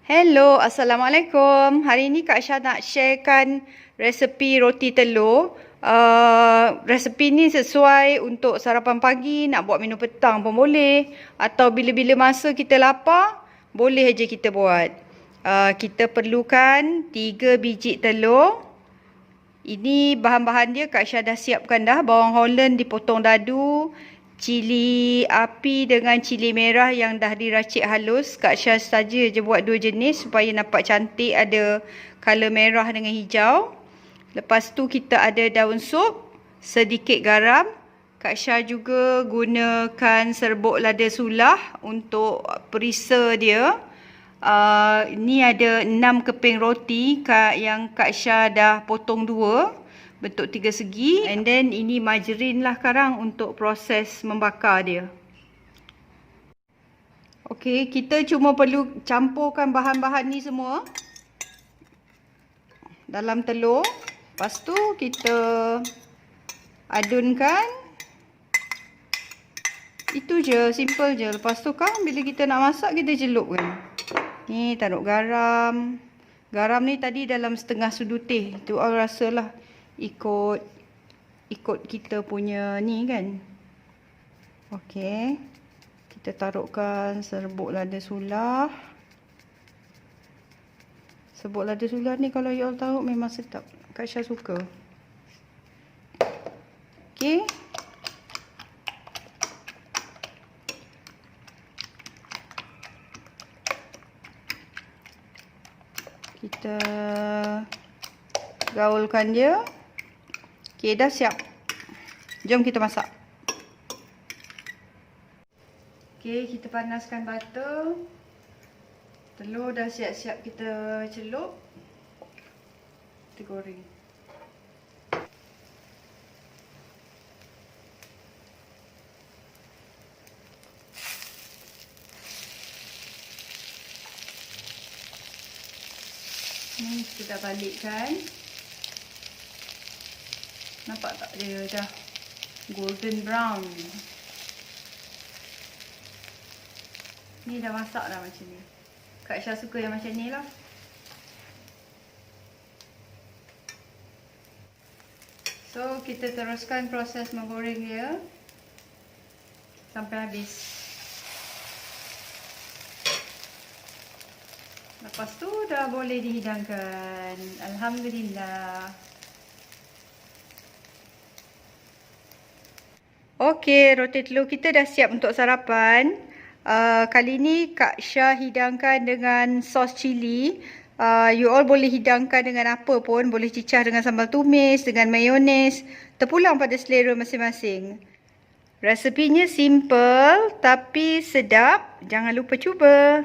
Hello, Assalamualaikum. Hari ni Kak Syah nak sharekan resepi roti telur. Resepi ni sesuai untuk sarapan pagi, nak buat minum petang pun boleh. Atau bila-bila masa kita lapar, boleh je kita buat. Kita perlukan 3 biji telur. Ini bahan-bahan dia Kak Syah dah siapkan dah. Bawang Holland dipotong dadu. Cili api dengan cili merah yang dah diracik halus. Kak Syah saja je buat 2 jenis supaya nampak cantik, ada color merah dengan hijau. Lepas tu kita ada daun sup, sedikit garam. Kak Syah juga gunakan serbuk lada sulah untuk perisa dia. Ni ada 6 keping roti yang Kak Syah dah potong 2. Bentuk 3 segi. And then ini margarin lah sekarang untuk proses membakar dia. Okey, kita cuma perlu campurkan bahan-bahan ni semua dalam telur. Lepas tu kita adunkan. Itu je, simple je. Lepas tu kan bila kita nak masak, kita celupkan. Ni taruh garam. Garam ni tadi dalam setengah sudu teh. Tu all rasalah. Ikut kita punya ni kan. Okey. Kita taruhkan serbuk lada sulah. Serbuk lada sulah ni kalau you all tahu memang sedap. Kak Syah suka. Okey. Kita gaulkan dia. Okey, dah siap. Jom kita masak. Okey, kita panaskan butter. Telur dah siap-siap kita celup. Kita goreng. Ni kita dah balikkan. Nampak tak dia dah golden brown. Ni dah masak dah macam ni. Kak Syah suka yang macam ni lah. So kita teruskan proses menggoreng dia sampai habis. Lepas tu dah boleh dihidangkan. Alhamdulillah. Okey, roti telur kita dah siap untuk sarapan. Kali ni Kak Syah hidangkan dengan sos cili. You all boleh hidangkan dengan apa pun. Boleh cicah dengan sambal tumis, dengan mayones. Terpulang pada selera masing-masing. Resepinya simple tapi sedap. Jangan lupa cuba.